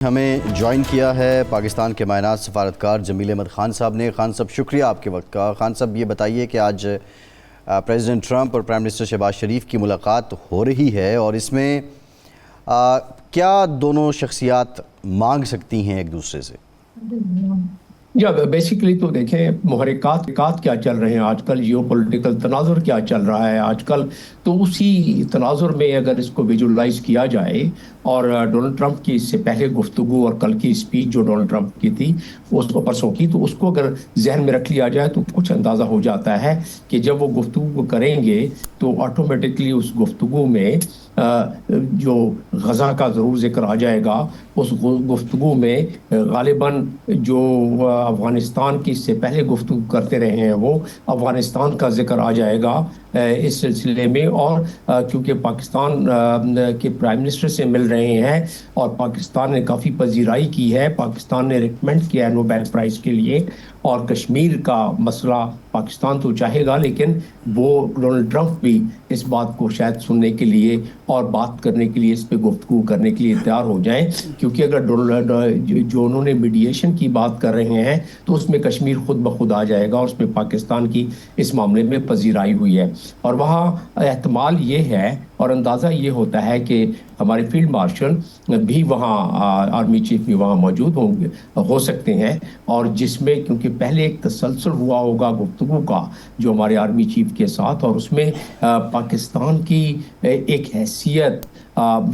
ہمیں جوائن کیا ہے پاکستان کے معنات سفارتکار جمیل احمد خان صاحب نے۔ خان صاحب شکریہ آپ کے وقت کا۔ خان صاحب یہ بتائیے کہ آج پریزیڈنٹ ٹرمپ اور پرائم منسٹر شہباز شریف کی ملاقات ہو رہی ہے اور اس میں کیا دونوں شخصیات مانگ سکتی ہیں ایک دوسرے سے؟ بیسیکلی تو دیکھیں محرکات کیا چل رہے ہیں آج کل، جیو پولیٹیکل تناظر کیا چل رہا ہے آج کل، تو اسی تناظر میں اگر اس کو ویژولائز کیا جائے اور ڈونلڈ ٹرمپ کی اس سے پہلے گفتگو اور کل کی اسپیچ جو ڈونلڈ ٹرمپ کی تھی اس کو پرسوں کی، تو اس کو اگر ذہن میں رکھ لیا جائے تو کچھ اندازہ ہو جاتا ہے کہ جب وہ گفتگو کریں گے تو آٹومیٹکلی اس گفتگو میں جو غزہ کا ضرور ذکر آ جائے گا۔ اس گفتگو میں غالباً جو افغانستان کی اس سے پہلے گفتگو کرتے رہے ہیں وہ افغانستان کا ذکر آ جائے گا اس سلسلے میں، اور کیونکہ پاکستان کے پرائم منسٹر سے مل رہے ہیں اور پاکستان نے کافی پذیرائی کی ہے، پاکستان نے ریکمینڈ کیا ہے نوبیل پرائز کے لیے، اور کشمیر کا مسئلہ پاکستان تو چاہے گا لیکن وہ ڈونلڈ ٹرمپ بھی اس بات کو شاید سننے کے لیے اور بات کرنے کے لیے، اس پہ گفتگو کرنے کے لیے تیار ہو جائیں، کیونکہ اگر جو انہوں نے میڈیشن کی بات کر رہے ہیں تو اس میں کشمیر خود بخود آ جائے گا اور اس میں پاکستان کی اس معاملے میں پذیرائی ہوئی ہے، اور وہاں احتمال یہ ہے اور اندازہ یہ ہوتا ہے کہ ہمارے فیلڈ مارشل بھی وہاں، آرمی چیف بھی وہاں موجود ہو سکتے ہیں، اور جس میں کیونکہ پہلے ایک تسلسل ہوا ہوگا گفتگو کا جو ہمارے آرمی چیف کے ساتھ، اور اس میں پاکستان کی ایک حیثیت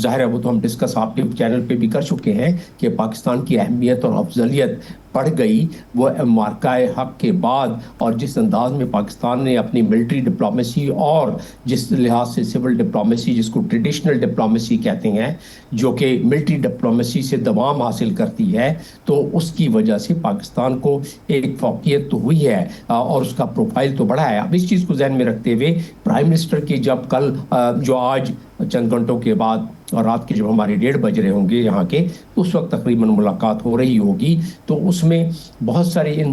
ظاہر ہے، وہ تو ہم ڈسکس آپ کے چینل پہ بھی کر چکے ہیں کہ پاکستان کی اہمیت اور افضلیت بڑھ گئی وہ مارکہ حق کے بعد، اور جس انداز میں پاکستان نے اپنی ملٹری ڈپلومیسی اور جس لحاظ سے سول ڈپلومیسی جس کو ٹریڈیشنل ڈپلومیسی کہتے ہیں جو کہ ملٹری ڈپلومیسی سے دوام حاصل کرتی ہے، تو اس کی وجہ سے پاکستان کو ایک فوقیت تو ہوئی ہے اور اس کا پروفائل تو بڑھا ہے۔ اب اس چیز کو ذہن میں رکھتے ہوئے پرائم منسٹر کی جب کل جو آج چند گھنٹوں کے بعد اور رات کے جب ہمارے 1:30 بج رہے ہوں گے یہاں کے، اس وقت تقریباً ملاقات ہو رہی ہوگی، تو اس میں بہت سارے ان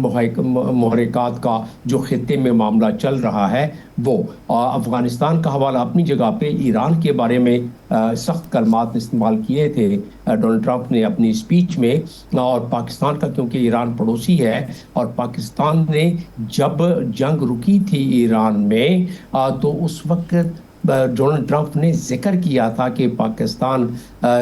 محرکات کا جو خطے میں معاملہ چل رہا ہے وہ افغانستان کا حوالہ اپنی جگہ پہ، ایران کے بارے میں سخت کلمات استعمال کیے تھے ڈونلڈ ٹرمپ نے اپنی اسپیچ میں، اور پاکستان کا کیونکہ ایران پڑوسی ہے اور پاکستان نے جب جنگ رکی تھی ایران میں تو اس وقت ڈونلڈ ٹرمپ نے ذکر کیا تھا کہ پاکستان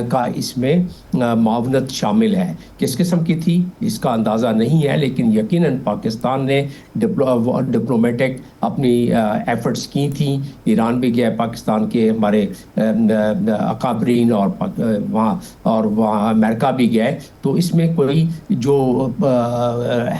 کا اس میں معاونت شامل ہے۔ کس قسم کی تھی اس کا اندازہ نہیں ہے، لیکن یقیناً پاکستان نے ڈپلومیٹک اپنی ایفرٹس کی تھیں، ایران بھی گیا پاکستان کے ہمارے اکابرین، اور وہاں امریکہ بھی گئے، تو اس میں کوئی جو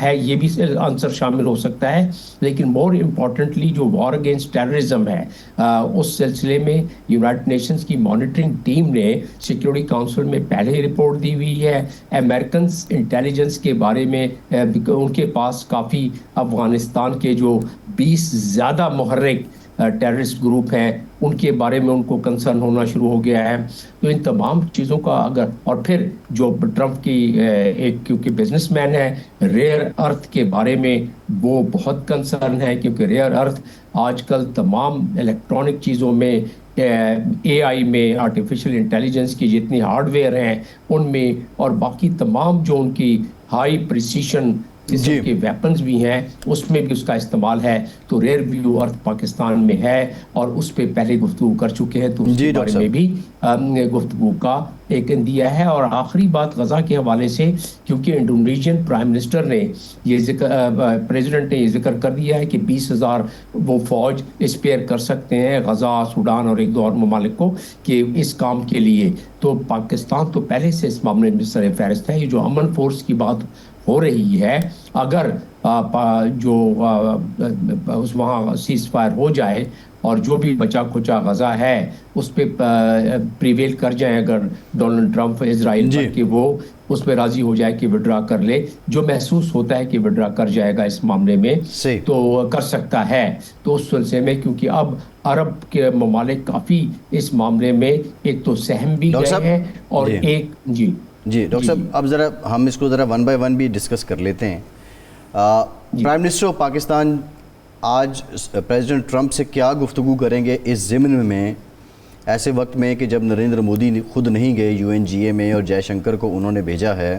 ہے یہ بھی عنصر شامل ہو سکتا ہے، لیکن مور امپورٹنٹلی جو وار اگینسٹ ٹیررزم ہے اس سلسلے میں یونائٹڈ نیشنز کی مانیٹرنگ ٹیم نے سیکیورٹی کونسل میں پہلے ہی رپورٹ دی ہوئی ہے۔ امریکنز انٹیلیجنس کے بارے میں ان کے پاس کافی افغانستان کے جو 20 زیادہ محرک ٹیررسٹ گروپ ہیں ان کے بارے میں ان کو کنسرن ہونا شروع ہو گیا ہے، تو ان تمام چیزوں کا اگر، اور پھر جو ٹرمپ کی ایک کیونکہ بزنس مین ہے، ریئر ارتھ کے بارے میں وہ بہت کنسرن ہے، کیونکہ ریئر ارتھ آج کل تمام الیکٹرانک چیزوں میں، اے آئی میں، آرٹیفیشل انٹیلیجنس کی جتنی ہارڈ ویئر ہیں ان میں، اور باقی تمام جو ان کی ہائی پریسیشن قسم کے ویپنز بھی ہیں اس میں بھی اس کا استعمال ہے، تو ریئر ویو ارتھ پاکستان میں ہے اور اس پہ پہلے گفتگو کر چکے ہیں، تو اس کے بارے میں بھی گفتگو کا ایک اندیا ہے۔ اور آخری بات غزہ کے حوالے سے، کیونکہ انڈونیشین پرائم منسٹر نے یہ پریزیڈنٹ نے یہ ذکر کر دیا ہے کہ 20,000 وہ فوج اسپیئر کر سکتے ہیں غزہ، سوڈان اور ایک دو اور ممالک کو کہ اس کام کے لیے، تو پاکستان تو پہلے سے اس معاملے میں سر فہرست ہے۔ یہ جو امن فورس کی بات ہو رہی ہے، اگر جو وہاں سیز فائر ہو جائے اور جو بھی بچا کھچا غزہ ہے اس پہ پریویل کر جائیں، اگر ڈونلڈ ٹرمپ اسرائیل پر کہ وہ اس پہ راضی ہو جائے کہ وڈرا کر لے، جو محسوس ہوتا ہے کہ وڈرا کر جائے گا اس معاملے میں تو کر سکتا ہے، تو اس سلسلے میں کیونکہ اب عرب کے ممالک کافی اس معاملے میں ایک تو سہم بھی گئے ہیں اور ایک جی ڈاکٹر صاحب اب ذرا ہم اس کو ذرا ون بائی ون بھی ڈسکس کر لیتے ہیں۔ پرائم منسٹر آف پاکستان آج پریزیڈنٹ ٹرمپ سے کیا گفتگو کریں گے اس ضمن میں ایسے وقت میں کہ جب نریندر مودی خود نہیں گئے UNGA میں اور جے شنکر کو انہوں نے بھیجا ہے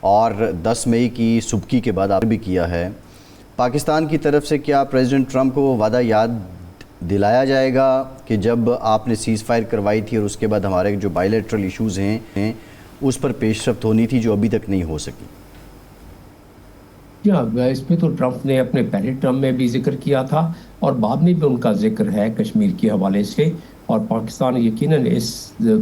اور 10 مئی کی سبکی کے بعد آپ بھی کیا ہے، پاکستان کی طرف سے کیا پریزیڈنٹ ٹرمپ کو وہ وعدہ یاد دلایا جائے گا کہ جب آپ نے سیز فائر کروائی تھی اور اس کے بعد ہمارے جو بائی لیٹرل ایشوز ہیں اس پر پیش رفت ہونی تھی جو ابھی تک نہیں ہو سکی؟ اس میں تو ٹرمپ نے اپنے پہلے ٹرم میں بھی ذکر کیا تھا اور بعد میں بھی ان کا ذکر ہے کشمیر کے حوالے سے، اور پاکستان یقیناً اس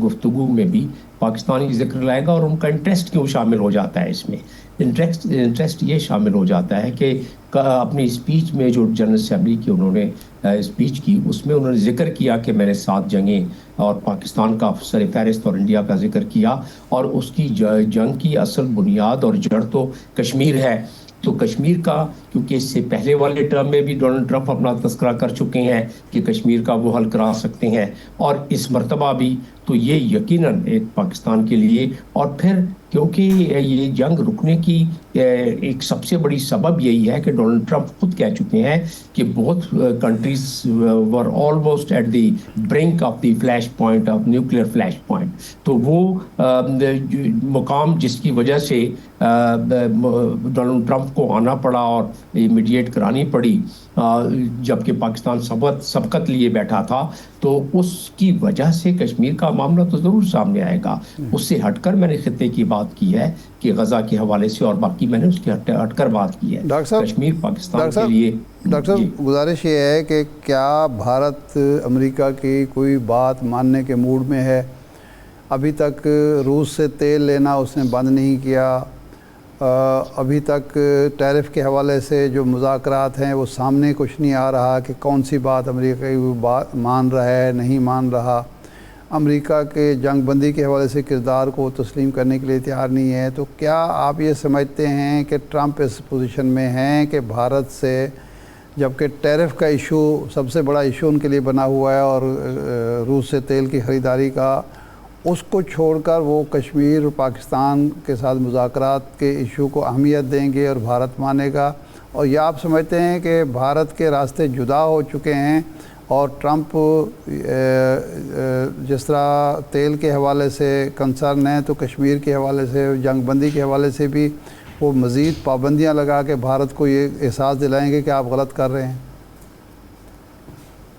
گفتگو میں بھی پاکستانی ذکر لائے گا، اور ان کا انٹرسٹ کیوں شامل ہو جاتا ہے اس میں؟ انٹرسٹ یہ شامل ہو جاتا ہے کہ اپنی اسپیچ میں جو جنرل اسمبلی کی انہوں نے اسپیچ کی، اس میں انہوں نے ذکر کیا کہ میں نے 7 جنگیں اور پاکستان کا سر فہرست اور انڈیا کا ذکر کیا، اور اس کی جنگ کی اصل بنیاد اور جڑ تو کشمیر ہے۔ تو کشمیر کا، کیونکہ اس سے پہلے والے ٹرم میں بھی ڈونلڈ ٹرمپ اپنا تذکرہ کر چکے ہیں کہ کشمیر کا وہ حل کرا سکتے ہیں، اور اس مرتبہ بھی تو یہ یقیناً ایک پاکستان کے لیے، اور پھر کیونکہ یہ جنگ رکنے کی ایک سب سے بڑی سبب یہی ہے کہ ڈونلڈ ٹرمپ خود کہہ چکے ہیں کہ بہت countries were almost at the brink of the flash point of nuclear flash point, تو وہ مقام جس کی وجہ سے ڈونلڈ ٹرمپ کو آنا پڑا اور میڈیٹ کرانی پڑی، جبکہ پاکستان سبقت لیے بیٹھا تھا، تو اس کی وجہ سے کشمیر کا معاملہ تو ضرور سامنے آئے گا۔ اس سے ہٹ کر میں نے خطے کی بات کی ہے کہ غزہ کے حوالے سے، اور باقی میں نے اس کی ہٹ کر بات کی ہے۔ کشمیر پاکستان کے لیے ڈاکٹر صاحب گزارش یہ ہے کہ کیا بھارت امریکہ کی کوئی بات ماننے کے موڈ میں ہے؟ ابھی تک روس سے تیل لینا اس نے بند نہیں کیا، ابھی تک ٹیرف کے حوالے سے جو مذاکرات ہیں وہ سامنے کچھ نہیں آ رہا کہ کون سی بات امریکہ کی بات مان رہا ہے نہیں مان رہا، امریکہ کے جنگ بندی کے حوالے سے کردار کو تسلیم کرنے کے لیے تیار نہیں ہے۔ تو کیا آپ یہ سمجھتے ہیں کہ ٹرمپ اس پوزیشن میں ہیں کہ بھارت سے، جبکہ ٹیرف کا ایشو سب سے بڑا ایشو ان کے لیے بنا ہوا ہے اور روس سے تیل کی خریداری کا، اس کو چھوڑ کر وہ کشمیر اور پاکستان کے ساتھ مذاکرات کے ایشو کو اہمیت دیں گے اور بھارت مانے گا؟ اور یہ آپ سمجھتے ہیں کہ بھارت کے راستے جدا ہو چکے ہیں اور ٹرمپ جس طرح تیل کے حوالے سے کنسرن ہیں تو کشمیر کے حوالے سے، جنگ بندی کے حوالے سے بھی وہ مزید پابندیاں لگا کے بھارت کو یہ احساس دلائیں گے کہ آپ غلط کر رہے ہیں؟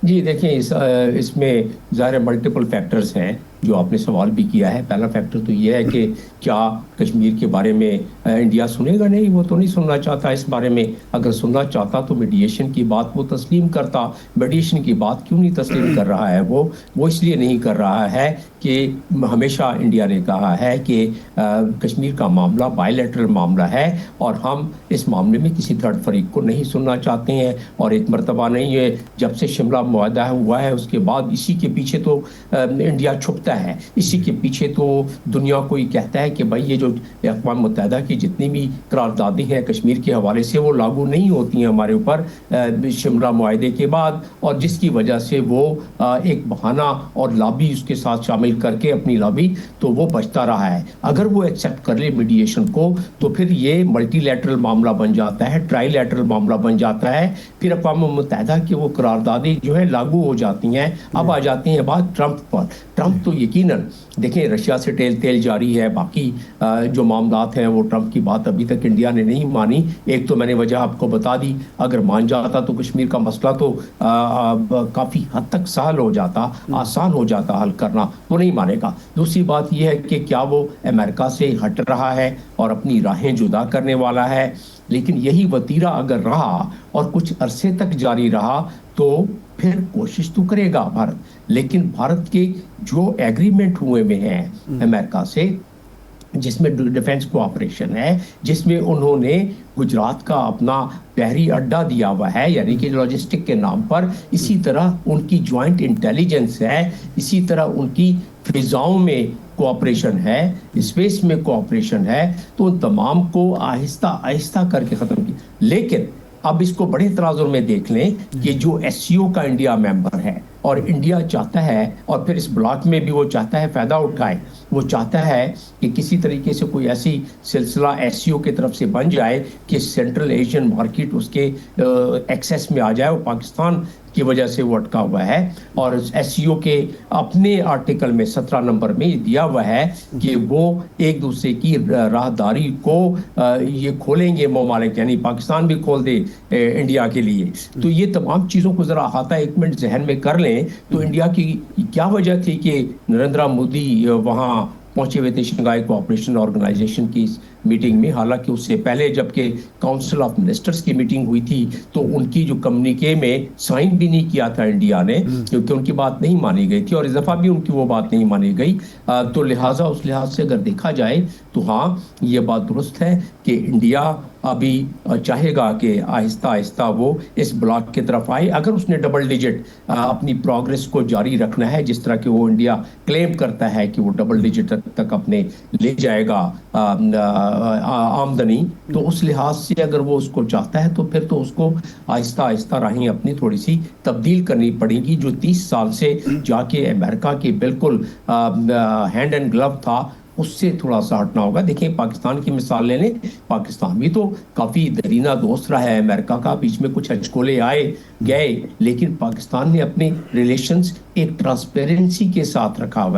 جی دیکھیں، اس میں ظاہر ملٹیپل فیکٹرز ہیں جو آپ نے سوال بھی کیا ہے۔ پہلا فیکٹر تو یہ ہے کہ کیا کشمیر کے بارے میں انڈیا سنے گا؟ نہیں، وہ تو نہیں سننا چاہتا اس بارے میں۔ اگر سننا چاہتا تو میڈیشن کی بات وہ تسلیم کرتا۔ میڈیشن کی بات کیوں نہیں تسلیم کر رہا ہے؟ وہ اس لیے نہیں کر رہا ہے کہ ہمیشہ انڈیا نے کہا ہے کہ کشمیر کا معاملہ بائی لیٹرل معاملہ ہے اور ہم اس معاملے میں کسی تھرڈ فریق کو نہیں سننا چاہتے ہیں، اور ایک مرتبہ نہیں ہے، جب سے شملہ معاہدہ ہوا ہے اس کے بعد اسی کے پیچھے تو انڈیا چھپتا ہے، اسی کے پیچھے تو دنیا کو یہ کہتا ہے کہ بھائی یہ جو اقوام متحدہ کی جتنی بھی قراردادیں ہیں کشمیر کے حوالے سے وہ لاگو نہیں ہوتی ہیں ہمارے اوپر شملہ معاہدے کے بعد، اور جس کی وجہ سے وہ ایک بہانہ اور لابی اس کے ساتھ شامل کر کے اپنی لابی تو وہ بچتا رہا ہے۔ اگر وہ ایکسیپٹ کر لے میڈیشن کو تو پھر یہ ملٹی لیٹرل معاملہ بن جاتا ہے، ٹرائی لیٹرل معاملہ بن جاتا ہے، پھر اقوام متحدہ کی وہ قراردادیں جو ہے لاگو ہو جاتی ہیں۔ اب آ جاتی ہیں بات ٹرمپ پر۔ ٹرمپ تو یقیناً دیکھیں رشیا سے تیل جاری ہے، باقی جو معاملات ہیں وہ ٹرمپ کی بات ابھی تک انڈیا نے نہیں مانی۔ ایک تو میں نے وجہ آپ کو بتا دی، اگر مان جاتا تو کشمیر کا مسئلہ تو کافی حد تک سہل ہو جاتا، آسان ہو جاتا حل کرنا، وہ نہیں مانے گا۔ دوسری بات یہ ہے کہ کیا وہ امریکہ سے ہٹ رہا ہے اور اپنی راہیں جدا کرنے والا ہے؟ لیکن یہی وتیرہ اگر رہا اور کچھ عرصے تک جاری رہا تو پھر کوشش تو کرے گا بھارت، لیکن بھارت کے جو ایگریمنٹ ہوئے میں ہیں امریکہ سے، جس میں ڈیفنس کوآپریشن ہے، جس میں انہوں نے گجرات کا اپنا بحری اڈا دیا ہوا ہے یعنی کہ لاجسٹک کے نام پر، اسی طرح ان کی جوائنٹ انٹیلیجنس ہے، اسی طرح ان کی فضاؤں میں کوآپریشن ہے، اسپیس میں کوآپریشن ہے، تو ان تمام کو آہستہ آہستہ کر کے ختم کی۔ لیکن اب اس کو بڑے تناظر میں دیکھ لیں کہ جو ایس سی او کا انڈیا ممبر ہے اور انڈیا چاہتا ہے، اور پھر اس بلاک میں بھی وہ چاہتا ہے فائدہ اٹھائے، وہ چاہتا ہے کہ کسی طریقے سے کوئی ایسی سلسلہ ایس سی او کی طرف سے بن جائے کہ سینٹرل ایشین مارکیٹ اس کے ایکسیس میں آ جائے، وہ پاکستان کی وجہ سے وہ اٹکا ہوا ہے. اور ایس سی او کے اپنے آرٹیکل میں 17 نمبر میں دیا ہوا ہے کہ وہ ایک دوسرے کی راہداری کو یہ کھولیں گے ممالک, یعنی پاکستان بھی کھول دے انڈیا کے لیے. تو یہ تمام چیزوں کو ذرا احاطہ ایک منٹ ذہن میں کر لیں تو انڈیا کی کیا وجہ تھی کہ نریندر مودی وہاں پہنچے ہوئے تھے شنگھائی کوآپریشن آرگنائزیشن کی میٹنگ میں. حالانکہ اس سے پہلے جبکہ کاؤنسل آف منسٹرز کی میٹنگ ہوئی تھی تو ان کی جو کمیونیکے میں سائن بھی نہیں کیا تھا انڈیا نے, کیونکہ ان کی بات نہیں مانی گئی تھی اور اس دفعہ بھی ان کی وہ بات نہیں مانی گئی. تو لہٰذا اس لحاظ سے اگر دیکھا جائے تو ہاں یہ بات درست ہے کہ انڈیا ابھی چاہے گا کہ آہستہ آہستہ وہ اس بلاک کی طرف آئے. اگر اس نے ڈبل ڈیجٹ اپنی پروگرس کو جاری رکھنا ہے, جس طرح کہ وہ انڈیا کلیم کرتا ہے کہ وہ ڈبل ڈیجٹ تک اپنے لے جائے گا آمدنی, تو اس لحاظ سے اگر وہ اس کو چاہتا ہے تو پھر تو اس کو آہستہ آہستہ راہیں اپنی تھوڑی سی تبدیل کرنی پڑے گی. جو 30 سال سے جا کے امریکہ کے بالکل ہینڈ اینڈ گلو تھا, اس سے تھوڑا سا ہٹنا ہوگا. دیکھیں پاکستان کی مثال لے لیں, پاکستان بھی تو کافی درینہ دوست رہا ہے امریکہ کا, بیچ میں کچھ ہچکولے آئے گئے, لیکن پاکستان نے اپنے ریلیشنز ایک ٹرانسپیرنسی کے ساتھ رکھا ہوا ہے.